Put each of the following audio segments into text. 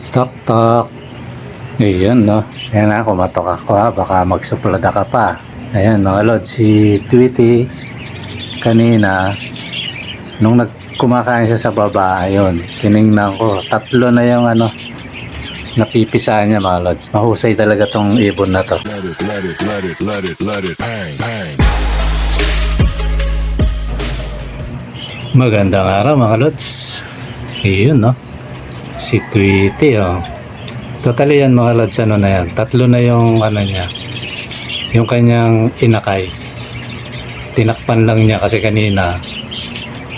Tok tok. Ayun no. Ayan na, kumatok ako ha. Baka magsuplada ka pa. Ayan mga lod, si Tweety kanina nung kumakain siya sa baba, ayun, tiningnan ko, tatlo na yung napipisahan niya mga lods. Mahusay talaga tong ibon na to. Let it, bang, bang. Magandang araw mga lods. Ayun no. Si Tweety oh. Totally yan mga lods, ano na yan. Tatlo na yung niya. Yung kanyang inakay. Tinakpan lang niya kasi kanina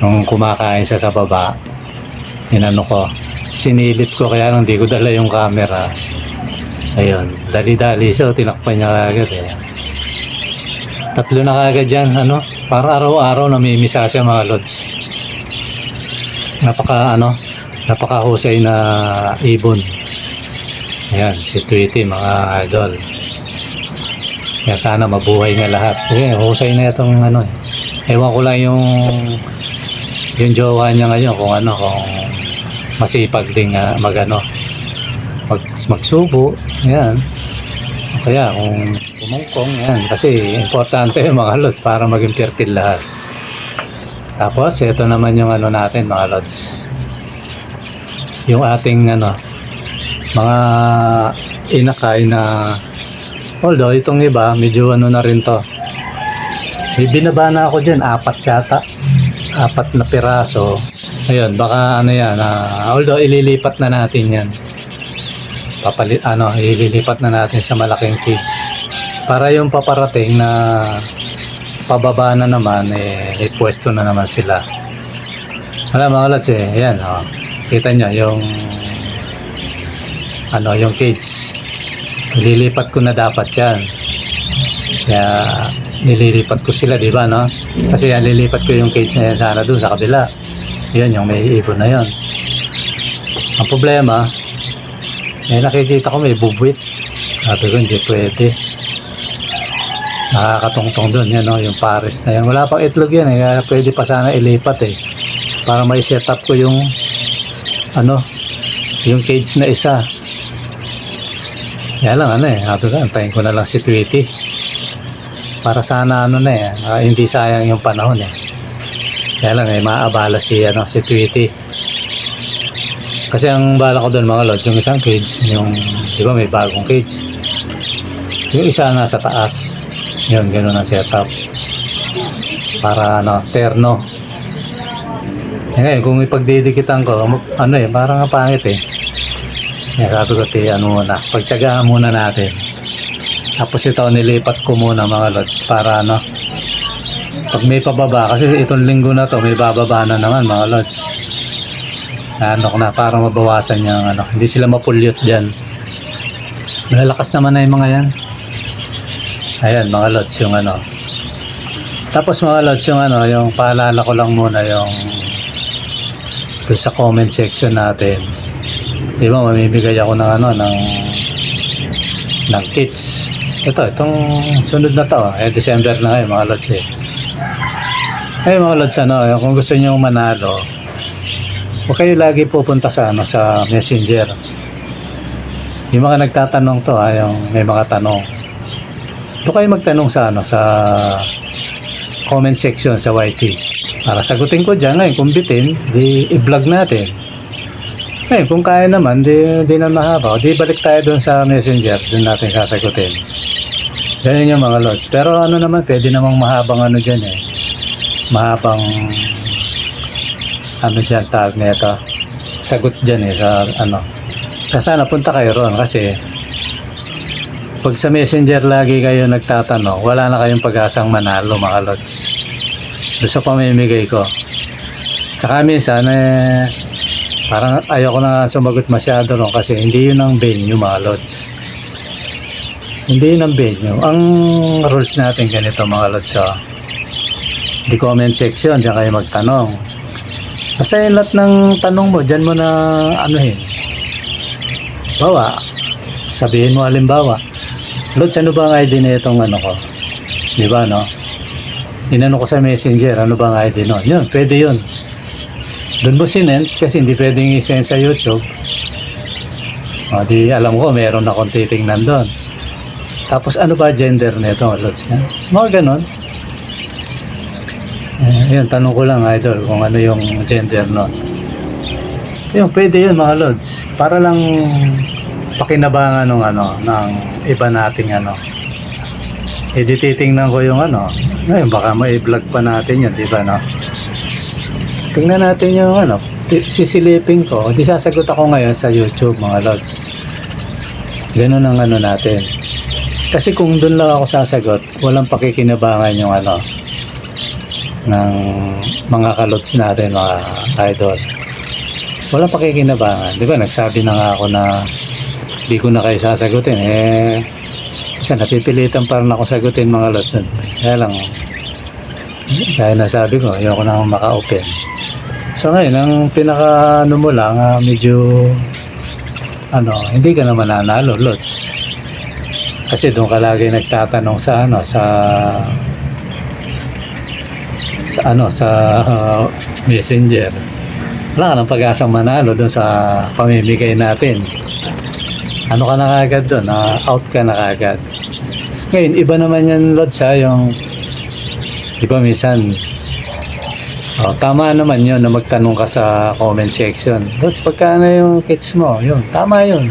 nung kumakain siya sa baba. Inano ko. Sinilip ko kaya lang di ko dala yung camera. Ayun. Dali-dali siya. Tinakpan niya kagad eh. Tatlo na kagad yan. Para araw-araw namimisa siya mga lods. Napakahusay na ibon. Ayan, si Tweety mga idol. Kaya sana mabuhay na lahat. Kasi husay na itong Ewan ko lang yung jowa niya ngayon kung masipag din magsubo. Ayan. Kaya kung kumungkong, yan. Kasi importante yung mga lods para maging fertile lahat. Tapos, ito naman yung natin mga lods. Yung ating mga inakay na, although itong iba medyo na rin to. May binaba na ako dyan, 4 yata. 4 na piraso. Ayun, baka although ililipat na natin yan. Ililipat na natin sa malaking cage. Para yung paparating na pababa na naman, may pwesto na naman sila. Wala mga lods ayan kita nyo yung cage. Nililipat ko na dapat yan. Kaya nililipat ko sila, di ba no? Kasi nililipat ko yung cage na yan sana doon sa kabila. Yun, yung may ibon na yun. Ang problema, nakikita ko may bubwit. Sabi ko hindi pwede. Nakakatungtong doon yan, no? Yung pares na yan. Wala pang itlog yan kaya pwede pa sana ilipat para may set up ko yung yung cage na isa. Kaya lang sabi ko, antayin ko na lang si Tweety para sana hindi sayang yung panahon Kaya lang maabala si Tweety. Kasi ang bala ko doon mga lods, yung isang cage, yung di ba may bagong cage, yung isa nasa taas, yun gano'n ang setup para terno. Ngayon kung ipagdidikitan ko parang pangit sabi ko muna, pagtsagaan muna natin. Tapos ito nilipat ko muna mga lods para pag may pababa, kasi itong linggo na to may bababa na naman mga lods. Para mabawasan yung hindi sila mapulyot dyan. Malalakas naman na yung mga yan. Ayan mga lods yung Tapos mga lods yung paalala ko lang muna yung sa comment section natin. Di ba mamimigay ako ng kits. Itong sunod na to December na ngayon mga lods mga lods kung gusto niyo manalo, huwag kayo lagi pupunta sa messenger. Yung mga nagtatanong to yung may mga tanong, doon kayo magtanong sa comment section sa YT para sagutin ko dyan. Ngayon kung bitin, di i-vlog natin. Ngayon kung kaya naman, di na mahaba, di balik tayo doon sa messenger, doon natin sasagutin. Ganyan yung mga lods. Pero naman, pwede namang mahabang dyan mahabang dyan tag na ito, sagot dyan sa sana punta kayo ron. Kasi pag sa messenger lagi kayo nagtatanong, wala na kayong pag-asang manalo mga lods doon sa pamimigay ko. Saka minsan parang ayoko na sumagot masyado ron kasi hindi yun ang venue mga lods. Hindi yun ang venue. Ang rules natin ganito mga lods di comment section, dyan kayo magtanong. Basta yung lahat ng tanong mo, dyan mo na bawa, sabihin mo halimbawa, Lods, ano ba ang ID na itong ko? Di ba no? Inano ko sa messenger, ano ba ang ID no? Yun, pwede yun. Doon mo sinend kasi hindi pwedeng i-send sa YouTube. O, di alam ko, meron akong titingnan doon. Tapos ano ba gender nito, Lods? Mga ganon. Yun, tanong ko lang, idol, kung ano yung gender nun. Yun, pwede yun, mga Lods. Para lang pakinabangan ng iba nating di titingnan ko yung ngayon baka mai-vlog pa natin yun, di ba, no? Tingnan natin yung sisilipin ko, di sasagot ako ngayon sa YouTube, mga Lods. Ganun ang natin. Kasi kung doon lang ako sasagot, walang pakikinabangan yung ng mga kalods natin, mga idol. Walang pakikinabangan. Di ba, nagsabi na nga ako na di ko na kayo sasagutin. Isa napipilitan pa rin ako sagutin, mga lods. Kaya lang, kaya nasabi ko, ayoko na maka-open. So ngayon, ang pinaka mo lang, medyo hindi ka naman nanalo, lods. Kasi doon ka lagi nagtatanong sa Messenger. Wala ka ng pag-asang manalo doon sa pamimigay natin. Ano ka na kagad doon? Out ka na kagad. Ngayon, iba naman yan, Lods, yung iba minsan tama naman yun na magtanong ka sa comment section. Lods, pagka yung kits mo, yun, tama yun.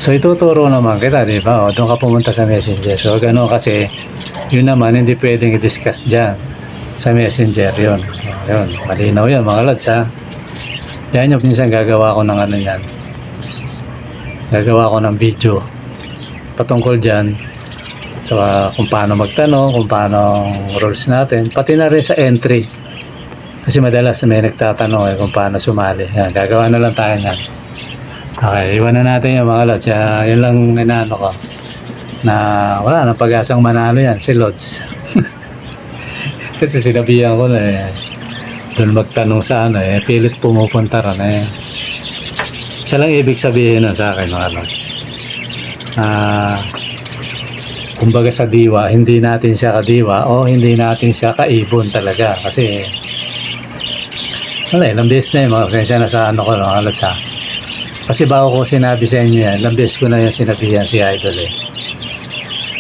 So ituturo naman kita, di ba? Doon ka pumunta sa Messenger. So gano'n kasi, yun naman, hindi pwedeng i-discuss dyan sa Messenger, yun. Yun, malinaw yun, mga Lods, ha? Yan yung minsan gagawa ko ng yan. Gagawa ko ng video patungkol dyan sa kung paano magtanong, kung paano rules natin, pati na rin sa entry. Kasi madalas may nagtatanong kung paano sumali. Yan, gagawa na lang tayo yan. Okay, iwan na natin yung mga Lods. Yun lang inaano ko. Na wala nang pag-asang manalo yan, si Lods. Kasi sinabihan ko na doon magtanong sa pilit pumupunta ron Isa lang ibig sabihin nun sa akin, mga Lods. Kumbaga sa diwa, hindi natin siya kadiwa o hindi natin siya kaibon talaga. Kasi wala, ilang beses na mga friends na sa ko, mga Lods, ha. Kasi bago ko sinabi sa inyo yan, ilang beses ko na yung sinabihan si Idol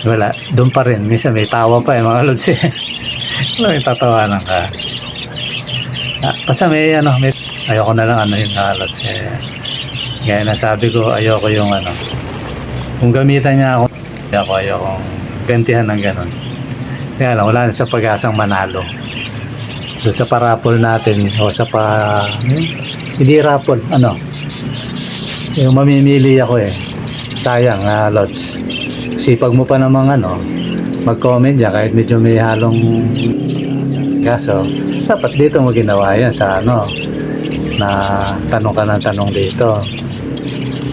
Wala, doon pa rin. Minsan may tawa pa mga Lods Wala, may tatawanan ka. Basta may ayoko na lang yung mga Lods Gaya na sabi ko, ayoko yung kung gamitan niya ayokong gantihan ng ganun. Kaya lang, wala na sa pag-asang manalo. So, sa parapol natin, o sa hindi rapol, yung mamimili ako sayang, Lods. Sipag mo pa namang mag-comment dyan, kahit medyo may halong kaso, dapat dito mo ginawa yan sa na tanong ka ng tanong dito.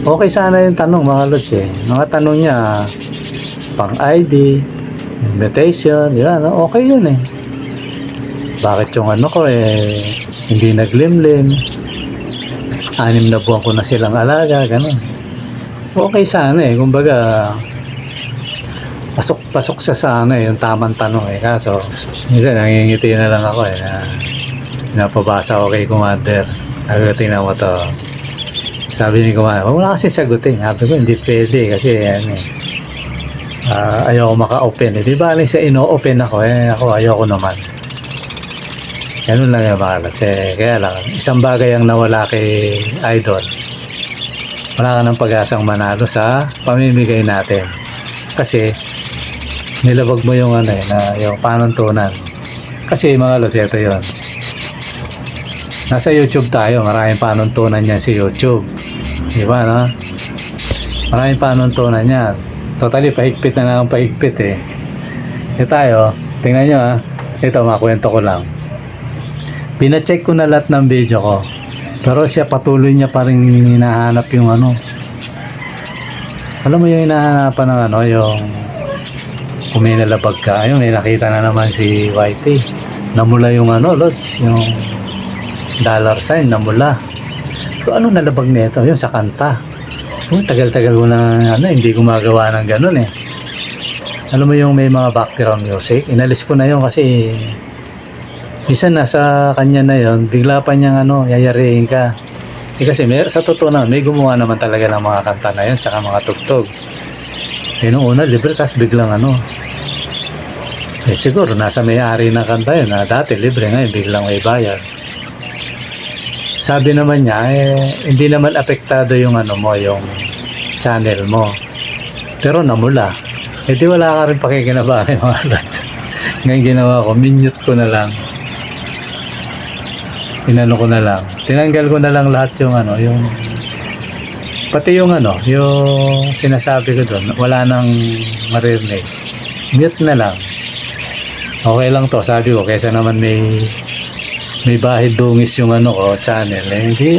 Okay sana yung tanong, mga Lods Mga tanong niya, pang ID, invitation, yan, okay yun Bakit yung ko hindi naglimlim, 6 na buwan ko na silang alaga, ganun. Okay sana kumbaga, pasok sa sana yung tamang tanong kaso, minsan nangingiti na lang ako na napabasa ko kay Commander. Tingnan mo to. Sabi ni Commander, wala kasi sagutin. Sabi ko, hindi pwede kasi ayoko maka-open. Di ba sa ino-open ako ako ayoko naman. Ganun lang yung mga Lods. Kaya lang, isang bagay ang nawala kay Idol. Wala ka ng pag-asang manalo sa pamimigay natin. Kasi nilabag mo yung yung panuntunan. Kasi mga Lods, ito yun. Nasa YouTube tayo, maraming panuntunan yan si YouTube. Di ba, no? Maraming panuntunan yan. Totally, pahigpit na lang ang pahigpit tayo, tingnan nyo ito, makwento ko lang. Pina-check ko na lahat ng video ko. Pero siya patuloy niya pa rin hinahanap yung alam mo yung hinahanapan ng yung kung may nalabag ka, yung nakita na naman si Whitey. Namula yung Lods, yung dollar sign namula. So ano nalabag nito? Yung sa kanta. Tagal-tagal ko na hindi gumagawa ng ganun Alam mo yung may mga background music, inalis ko na yun kasi minsan nasa kanya na yun, bigla pa niyang yayariin ka. Kasi sa totoo na, may gumawa naman talaga ng mga kanta na yun, tsaka mga tugtog. Nung una, libre, tapos biglang siguro, nasa may-ari ng kanta yun, na dati libre, ngayon biglang may bayad. Sabi naman niya, hindi naman apektado yung yung channel mo. Pero namula. Di wala ka rin pakikinabangan mga lods. Ngayon ginawa ko, minute ko na lang. Inano ko na lang. Tinanggal ko na lang lahat yung pati yung yung sinasabi ko doon, wala nang maririnig. Mute na lang. Okay lang to, sabi ko, kaysa naman may bahid dungis yung channel. Hindi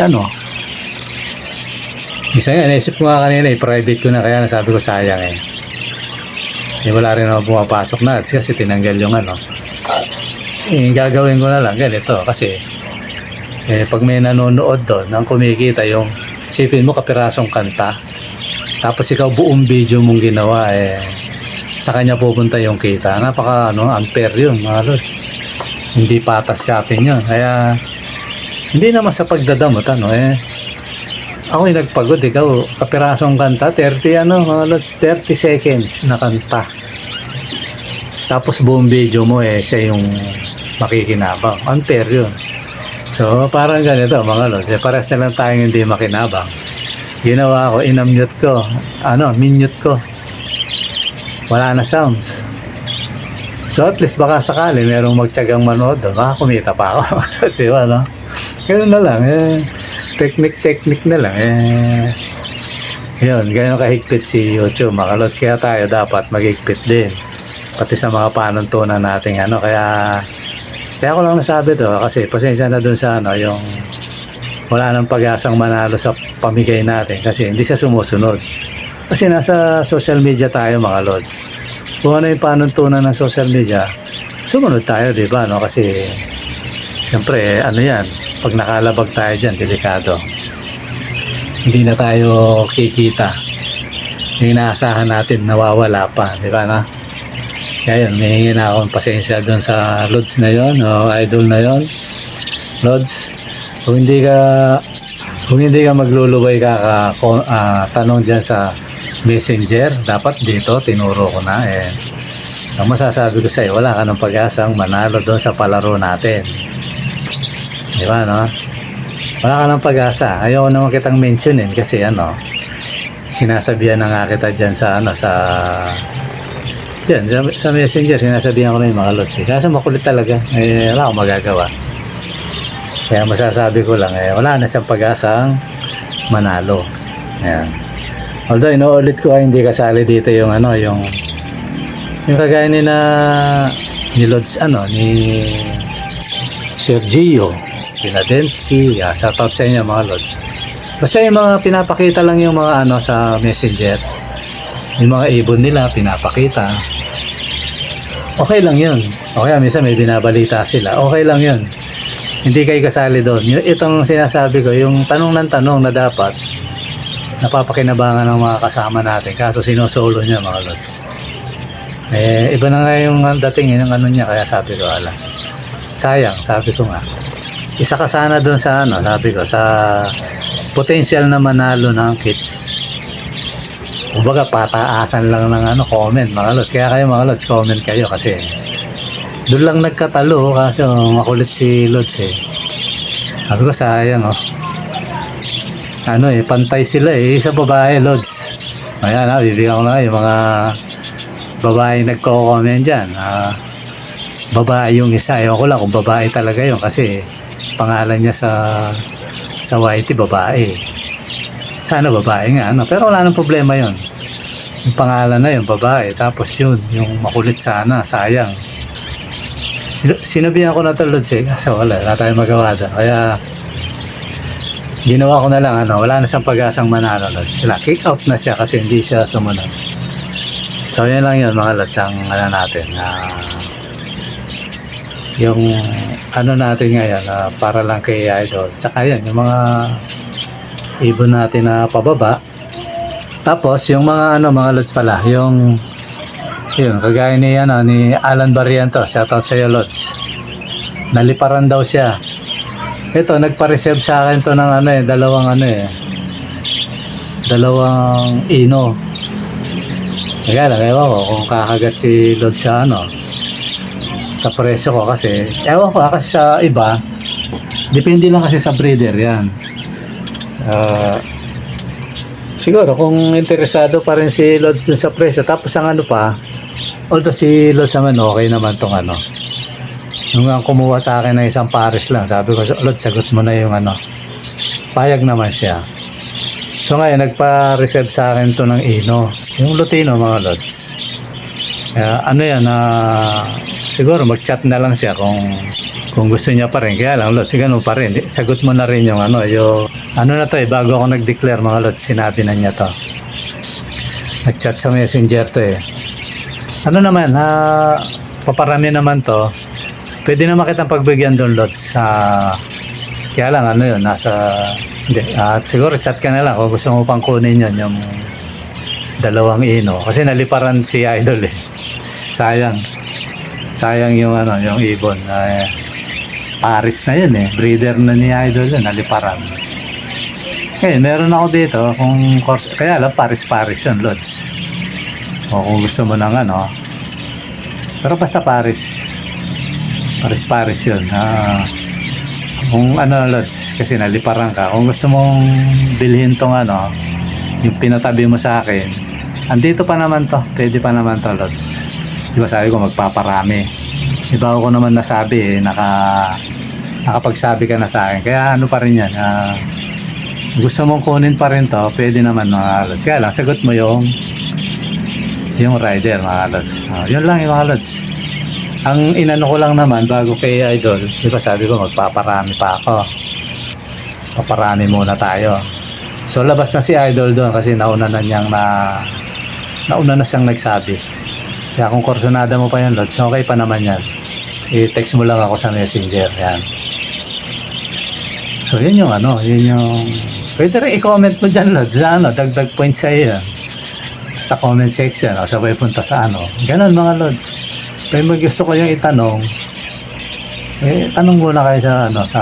Isa nga, naisip ko nga kanina, private ko na, kaya sabi ko sayang wala rin ako pumapasok na ads kasi tinanggal yung gagawin ko na lang ganito kasi pag may nanonood doon nang kumikita yung sipin mo kapirasong kanta tapos ikaw buong video mong ginawa sa kanya pupunta yung kita, napaka unfair yun mga lods, hindi patas shopping yun, kaya hindi naman sa pagdadamot ako yung nagpagod, ikaw kapirasong kanta 30 mga lods, 30 seconds na kanta tapos buong video mo siya yung makikinabang, unfair yun. So parang ganito mga lods, pares na lang tayong hindi makinabang. Ginawa ko, inamute ko, minute ko, wala na sounds. So at least baka sakali merong magtiyagang manood doon, baka kumita pa ako. Diba ganun na lang technique na lang yun, ganyan kahigpit si YouTube mga lods, kaya tayo dapat maghigpit din pati sa mga panuntunan natin kaya ko lang nasabi to kasi pasensya na dun sa yung wala nang pag-asang manalo sa pamigay natin kasi hindi siya sumusunod kasi nasa social media tayo mga lods, kung ano yung panuntunan ng social media sumunod tayo, diba kasi siyempre yan, pag nakalabag tayo dyan, delikado, hindi na tayo kikita, yung inaasahan natin nawawala pa, diba kaya yun, may hingin na akong pasensya doon sa lods na yon o idol na yon. Lods, kung hindi ka maglulubay tanong dyan sa messenger, dapat dito tinuro ko na ang masasabi ko sa'yo, wala ka ng pag-asang manalo doon sa palaro natin, diba wala ka ng pag-asa. Ayaw naman kitang mentionin kasi sinasabihan na nga kita dyan sa sa messenger, sinasabihan ko na yung mga lods kasi makulit talaga, wala akong magagawa. Kaya masasabi ko lang wala na siyang pag-asang manalo. Ayan. Although inuulit ko hindi kasali dito yung yung kagaya ni Lods ni Sergio Piladensky, shoutout sa inyo mga Lods. Kasi yung mga pinapakita lang yung mga sa messenger, yung mga ibon nila pinapakita, okay lang yun. Okay, minsan may binabalita sila, okay lang yun, hindi kayo kasali doon. Itong sinasabi ko, yung tanong ng tanong na dapat napapakinabangan ng mga kasama natin, kaso sinosolo niya mga lods. Iba na nga yung dating yung niya, kaya sabi ko sayang, sabi ko nga isa ka sana doon sa sabi ko sa potential na manalo ng kids. Kumbaga pataasan lang ng comment mga lods. Kaya kayo mga lods, comment kayo kasi doon lang nagkatalo kasi makulit si Lods sabi ko sayang pantay sila isa babae Lods. Ayan bibigyan ko na yung mga babae nagko-comment dyan. Babae yung isa, ewan ko lang kung babae talaga yun kasi pangalan niya sa YT babae. Sana babae nga pero wala nang problema yun, yung pangalan na yun babae, tapos yun yung makulit sana, sayang. Sinabihan ko na to Lods kasi wala tayong magawa doon, kaya ginawa ko na lang wala na siyang pag-asang manalo Lods. Kick out na siya kasi hindi siya sumunod. So yan lang yun mga Lods, ang natin yung natin ngayon para lang kay Idol, tsaka yan yung mga ibon natin na pababa. Tapos yung mga mga Lods pala, yung kagaya ni ni Alan Barrientos, shoutout sa iyo Lods, naliparan daw siya Ito, nagpa-reserve sa akin to ng dalawang ino. Kaya lang, ewan ko kung kakagat si Lord sa presyo ko kasi, ewan ko kasi sa iba, depende lang kasi sa breeder yan. Siguro kung interesado pa rin si Lord dun sa presyo, tapos ang although si Lord naman okay naman tong nung ang kumuha sa akin ng isang pares lang, sabi ko, Lord, sagot mo na yung payag naman siya. So ngayon, nagpa-reserve sa akin to ng ino, yung Lutino mga Lods. Siguro mag-chat na lang siya kung gusto niya pa rin. Kaya lang Lods, ganun pa rin. Sagot mo na rin yung bago ako nag-declare mga Lods, sinabi na niya to. Nag-chat sa messenger to paparami naman to. Pwede naman kitang pagbigyan doon, Lods. Kaya lang, siguro chat ka na lang kung gusto mo pang kunin yun, yung dalawang ino. Kasi naliparan si Idol Sayang yung ibon. Paris na yun breeder na ni Idol yun, naliparan. Meron ako dito, kaya lang Paris yun, Lods. O kung gusto mo ng pero basta Paris yun. Kung Lods, kasi naliparan ka. Kung gusto mong bilhin tong yung pinatabi mo sa akin, andito pa naman to. Pwede pa naman to, Lods. Diba sabi ko magpaparami. Diba ako naman nasabi nakapagsabi ka na sa akin. Kaya pa rin yan. Gusto mong kunin pa rin to, pwede naman mga Lods. Kaya lang, sagot mo yung rider mga Lods. Yun lang yung mga Lods. Ang inano ko lang naman bago kay Idol, di ba sabi ko magpaparami pa ako. Paparami muna tayo. So labas na si Idol doon kasi nauna na siyang nagsabi. Kaya kung kursunada mo pa yan, Lods, okay pa naman yan. I-text mo lang ako sa messenger. Yan. So yun yung pwede rin i-comment mo dyan, Lods. Dagdag points sa'yo yan. Sa comment section, sabay punta sa Ganon mga Lods. Kaya gusto ko yung itanong, tanong muna kayo sa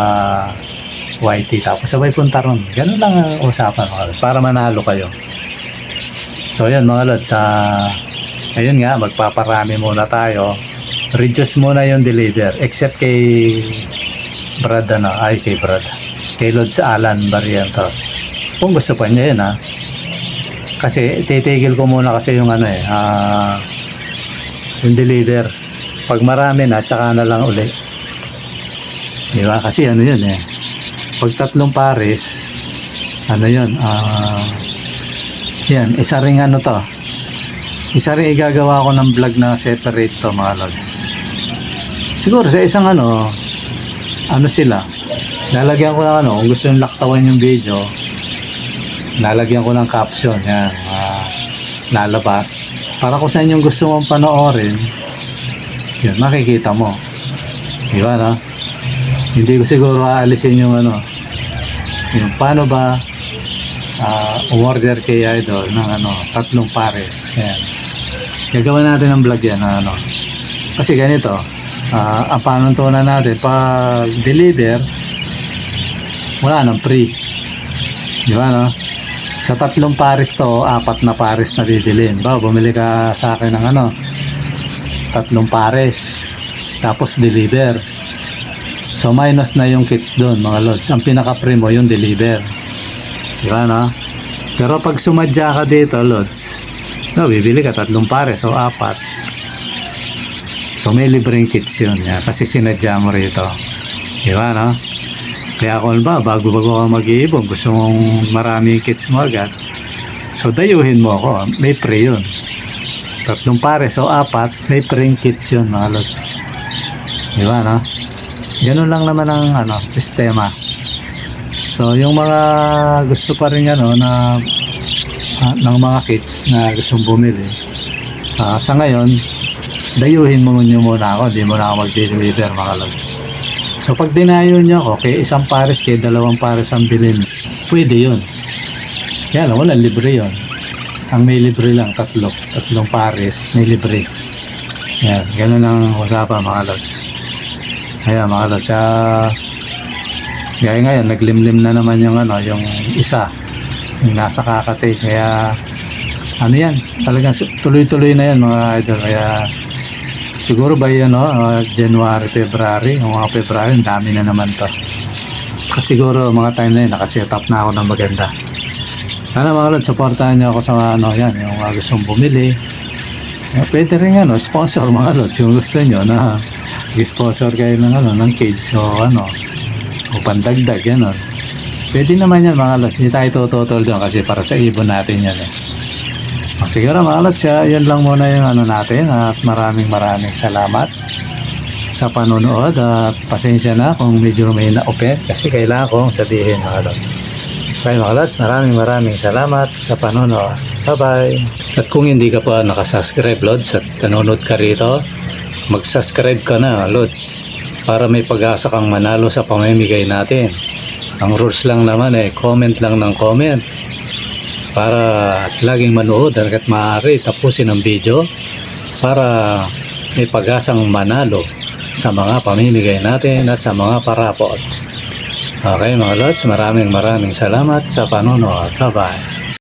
YT, tapos sabay punta ron. Ganun lang ang usapan mga Lods, para manalo kayo. So yan mga Lods, ayun nga, magpaparami muna tayo. Reduce muna yung deliver, except kay Brad, kay Lods Alan Barrientos. Kung gusto pa niya yun kasi titigil ko muna kasi yung yung deliver. Pag marami na, tsaka na lang uli. Diba? Kasi yun pag 3 pares, yan, isa ring isa ring igagawa ko ng vlog na separate to mga Lods. Siguro sa isang sila, lalagyan ko ng kung gusto yung laktawan yung video, lalagyan ko ng caption, yan, lalabas. Para kung saan yung gusto mong panoorin, yun, makikita mo. Diba, Hindi ko siguro aalisin yung yung paano ba umorder kay Idol ng 3 pares. Yan. Gagawin natin ang vlog yan. Kasi ganito, ang panuntunan natin, pag deliver, wala nang free. Diba, Sa 3 pares to, 4 na pares na bibilin. Bumili ka sa akin ng 3 pares. Tapos deliver. So minus na yung kits doon mga Lods. Ang pinaka-free mo yung deliver. Diba Pero pag sumadya ka dito Lods, bibili ka 3 pares o 4. So may libreng kits yun. Kasi sinadya mo rito. Diba Kaya kung bago ka mag-iibon, gusto mong maraming kits mo agad, so dayuhin mo ako, may free yun. 3 pares o 4, may free kits yun mga Lods. Diba Ganun lang naman ang sistema. So yung mga gusto pa rin ng mga kits na gustong bumili, sa ngayon, dayuhin mo muna ako, di mo na ako mag-deliver mga Lods. So pag dinayo nyo ako, kay 1 pares, kay 2 pares ang bilhin, pwede yun. Kaya lang, walang libre yun. Ang may libre lang, 3 pares, may libre. Yan, ganun ang usapan mga Lods. Ayan mga Lods, Gaya ngayon, naglimlim na naman yung ano, yung isa, yung nasa Kakate. Kaya ano yan, talagang tuloy-tuloy na yan mga idol. Kaya siguro ba yun, January, February, yung mga February, ang dami na naman to. Kasi siguro mga time na yun, nakaset up na ako ng maganda. Sana mga lod, supportahan nyo ako sa ano, yan, yung mga gustong bumili. Pwede rin sponsor mga lod, yung gusto nyo na sponsor kayo ng, ng cage o o pandagdag, gano'n. Pwede naman yan mga lod, hindi tayo tututol doon kasi para sa ibon natin yan. Siguro mga lod, yun lang muna yung natin at maraming salamat sa panonood at pasensya na kung medyo may na-open kasi kailangan kong sabihin mga lods. Okay mga lods, maraming salamat sa panonood. Bye-bye! At kung hindi ka pa nakasubscribe lods at nanonood ka rito, mag-subscribe ka na lods para may pag-asa kang manalo sa pamimigay natin. Ang rules lang naman comment lang ng comment para laging manood hanggat maaari tapusin ang video para may pag-asang manalo sa mga pamimigay natin at sa mga parapot. Okay mga lods, maraming salamat sa panonood. Bye-bye!